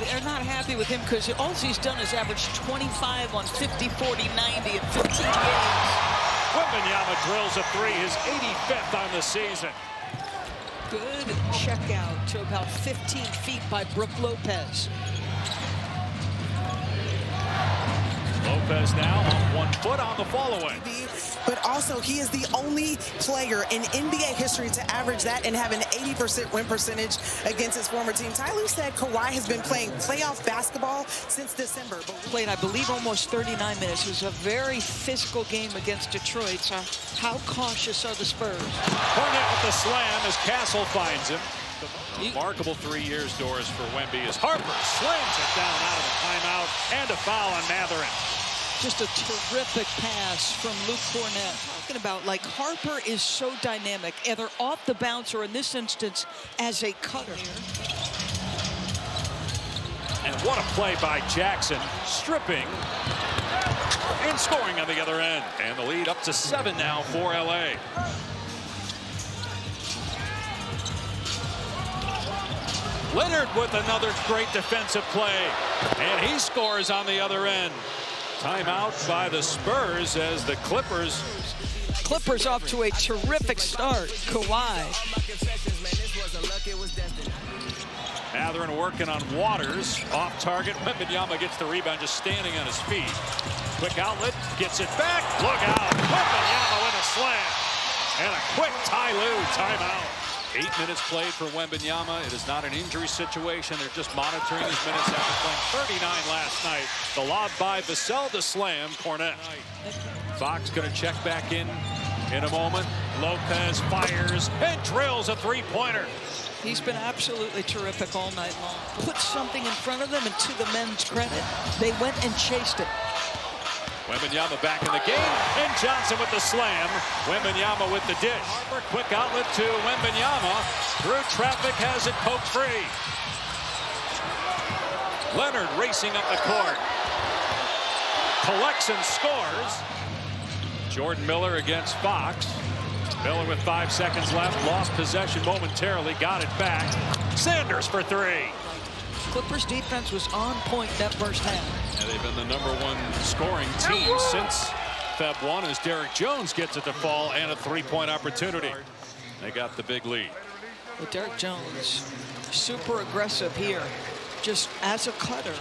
They're not happy with him because all he's done is average 25 on 50, 40, 90 in 15 games. Wembanyama drills a three, his 85th on the season. Good check out to about 15 feet by Brook Lopez. Lopez now on 1 foot on the follow-away. But also, he is the only player in NBA history to average that and have an 80% win percentage against his former team. Ty Lue said Kawhi has been playing playoff basketball since December. But played, I believe, almost 39 minutes. It was a very physical game against Detroit. So how cautious are the Spurs? Cornet with the slam as Castle finds him. The remarkable 3 years, Doris, for Wemby as Harper slams it down out of the timeout, and a foul on Mathurin. Just a terrific pass from Luke Cornet. Talking about, like, Harper is so dynamic, either off the bounce or in this instance as a cutter. And what a play by Jackson, stripping and scoring on the other end. And the lead up to 7 now for LA. Leonard with another great defensive play, and he scores on the other end. Timeout by the Spurs as the Clippers off to a terrific start. Kawhi. Mathurin working on Waters. Off target. Wembanyama gets the rebound, just standing on his feet. Quick outlet. Gets it back. Look out. Wembanyama with a slam. And a quick Ty Lue timeout. 8 minutes played for Wembanyama. It is not an injury situation. They're just monitoring his minutes after playing 39 last night. The lob by Vassell to slam Cornet. Fox going to check back in a moment. Lopez fires and drills a three-pointer. He's been absolutely terrific all night long. Put something in front of them, and to the men's credit, they went and chased it. Wembanyama back in the game, and Johnson with the slam. Wembanyama with the dish. Harper, quick outlet to Wembanyama. Through traffic, has it poked free. Leonard racing up the court. Collects and scores. Jordan Miller against Fox. Miller with 5 seconds left, lost possession momentarily, got it back. Sanders for three. Clippers defense was on point that first half. And they've been the #1 scoring team since Feb 1 as Derrick Jones gets it to fall and a three-point opportunity. They got the big lead. Well, Derrick Jones, super aggressive here, just as a cutter.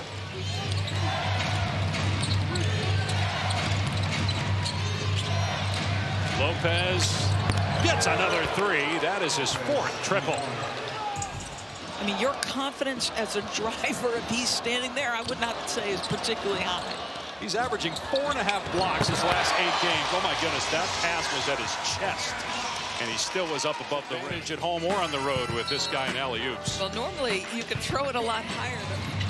Lopez gets another three. That is his 4th triple. I mean, your confidence as a driver, if he's standing there, I would not say is particularly high. He's averaging 4.5 blocks his last 8 games. Oh my goodness, that pass was at his chest. And he still was up above the ridge at home or on the road with this guy in alley-oops. Well, normally you can throw it a lot higher.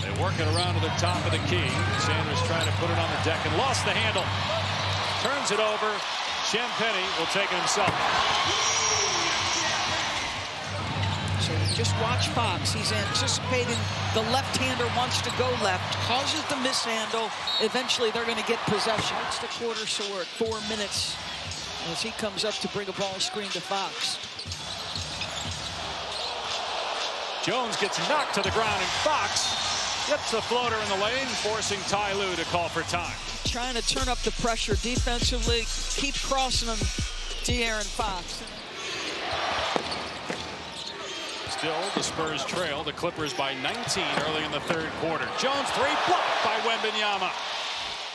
They work it around to the top of the key. Sanders trying to put it on the deck and lost the handle. Turns it over. Champagny will take it himself. So just watch Fox. He's anticipating the left-hander wants to go left, causes the mishandle. Eventually, they're going to get possession. It's the quarter, so we're at 4 minutes as he comes up to bring a ball screen to Fox. Jones gets knocked to the ground, and Fox gets the floater in the lane, forcing Ty Lue to call for time. Trying to turn up the pressure defensively, keep crossing them, De'Aaron Fox. Still, the Spurs trail the Clippers by 19 early in the 3rd quarter. Jones three, blocked by Wembanyama.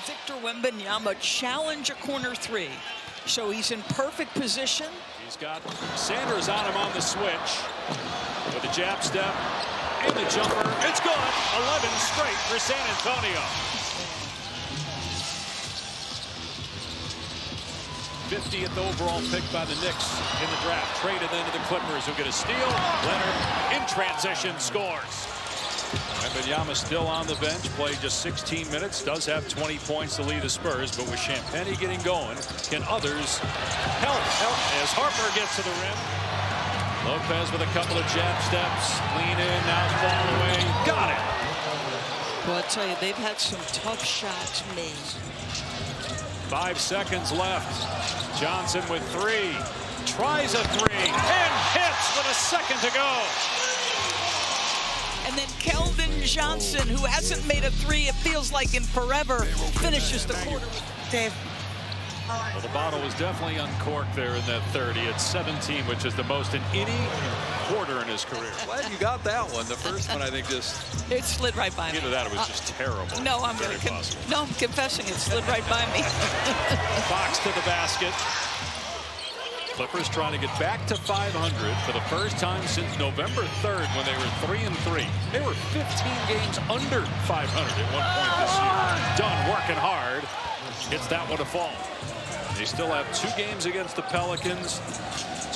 Victor Wembanyama challenge a corner three. So he's in perfect position. He's got Sanders on him on the switch. With the jab step and the jumper. It's good. 11 straight for San Antonio. 50th overall pick by the Knicks in the draft. Traded then to the Clippers, who get a steal. Leonard in transition scores. Wembanyama still on the bench, played just 16 minutes, does have 20 points to lead the Spurs, but with Champagny getting going, can others help as Harper gets to the rim. Lopez with a couple of jab steps, lean in, now fall away, got it. Well, I tell you, they've had some tough shots made. 5 seconds left. Johnson with three, tries a three, and hits with a second to go. And then Kelvin Johnson, who hasn't made a three, it feels like in forever, finishes the quarter. Dave. Well, the bottle was definitely uncorked there in that 30 at 17, which is the most in any quarter in his career. Glad you got that one. The first one, I think, just... It slid right by me. Either that, it was just terrible. No, I'm confessing it slid right by me. Fox to the basket. Clippers trying to get back to 500 for the first time since November 3rd when they were 3-3. They were 15 games under 500 at one point this year. Dunn working hard. Hits that one to fall. They still have 2 games against the Pelicans,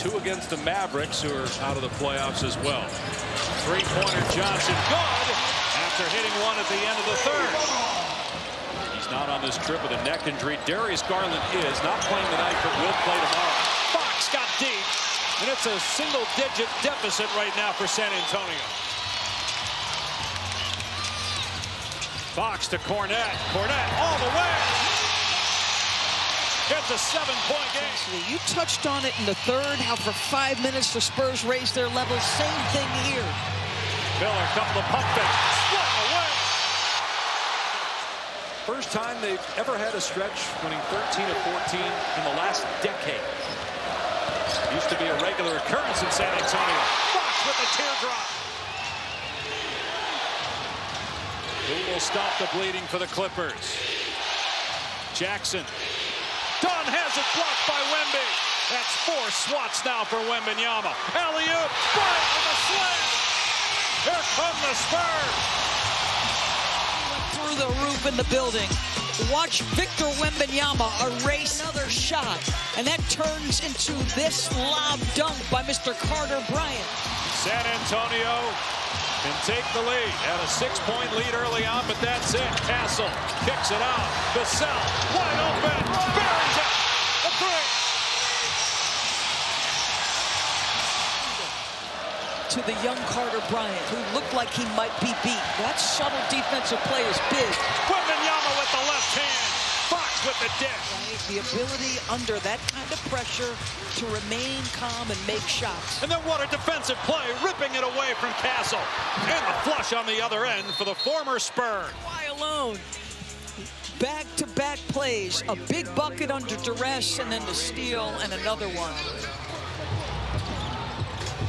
2 against the Mavericks, who are out of the playoffs as well. Three-pointer Johnson, good, after hitting one at the end of the third. He's not on this trip with a neck injury. Darius Garland is not playing tonight, but will play tomorrow. Fox got deep, and it's a single-digit deficit right now for San Antonio. Fox to Cornette. Cornette all the way. It's a 7-point game. You touched on it in the third, how for 5 minutes the Spurs raised their level. Same thing here. Miller, couple of pump fakes. One away. First time they've ever had a stretch winning 13 of 14 in the last decade. Used to be a regular occurrence in San Antonio. Fox with a teardrop. Who will stop the bleeding for the Clippers? Jackson. Dunn has it blocked by Wemby. That's 4 swats now for Wembanyama. Alley-oop, Bryant with a slam. Here come the Spurs. Through the roof in the building. Watch Victor Wembanyama erase another shot, and that turns into this lob dunk by Mr. Carter Bryant. San Antonio can take the lead. Had a 6-point lead early on, but that's it. Castle kicks it out. Vassell wide open. Buries it. A three. To the young Carter Bryant, who looked like he might be beat. That subtle defensive play is big. Wembanyama with the left hand. Fox with the dish. The ability under that kind of pressure to remain calm and make shots. And then what a defensive play, ripping it away from Castle. And the flush on the other end for the former Spurs. Why alone? Back-to-back plays, a big bucket under duress, and then the steal and another one.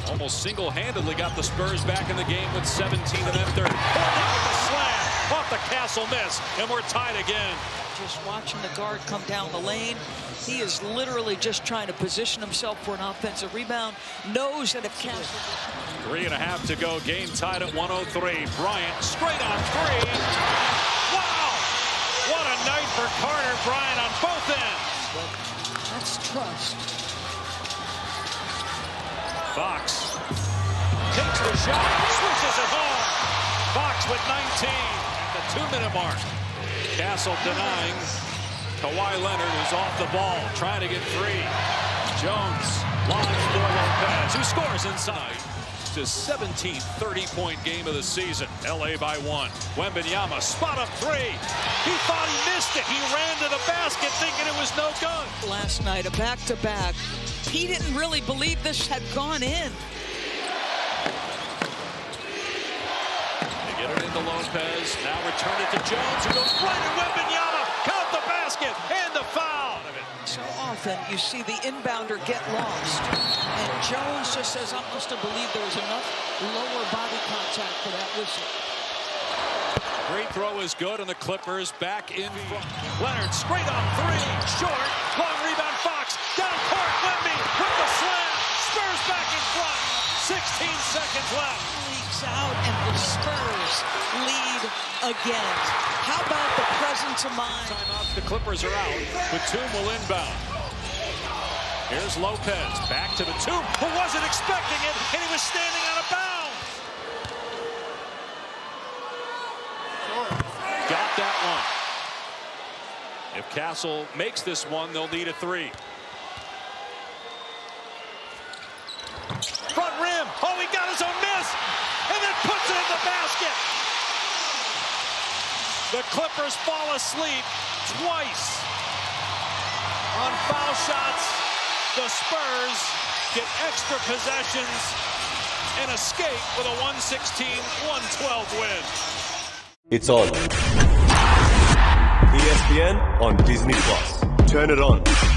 Almost single-handedly got the Spurs back in the game with 17 and then 30. With the slam off the Castle miss, and we're tied again. Just watching the guard come down the lane. He is literally just trying to position himself for an offensive rebound. Knows that if Castle... 3.5 to go. Game tied at 103. Bryant straight on 3. Wow! What a night for Carter Bryant on both ends. That's trust. Fox takes the shot, swishes it home. Fox with 19 at the 2-minute mark. Castle denying. Kawhi Leonard is off the ball, trying to get free. Jones lobs for Lopez, who scores inside. It's his 17th 30-point game of the season. LA by 1. Wembanyama, spot up 3. He thought he missed it. He ran to the basket thinking it was no good. Last night, a back-to-back. He didn't really believe this had gone in. They get it into Lopez. Now return it to Jones, who goes right at Wembanyama. Count the basket and the foul. So often you see the inbounder get lost. And Jones just says, I must have believed there was enough lower body contact for that whistle. Free throw is good, and the Clippers back in front. Leonard straight on 3. Short. Long rebound, Fox. Down court, Wemby with the slam. Spurs back in front. 16 seconds left. Leaks out, and the Spurs lead again. How about the presence of mind? Timeouts, the Clippers are out. Batum will inbound. Here's Lopez. Back to Batum, who wasn't expecting it, and he was standing out of bounds. Got that one. If Castle makes this one, they'll need a 3. Front rim. Oh, he got his own miss. And then puts it in the basket. The Clippers fall asleep twice on foul shots. The Spurs get extra possessions and escape with a 116-112 win. It's on. ESPN on Disney+. Turn it on.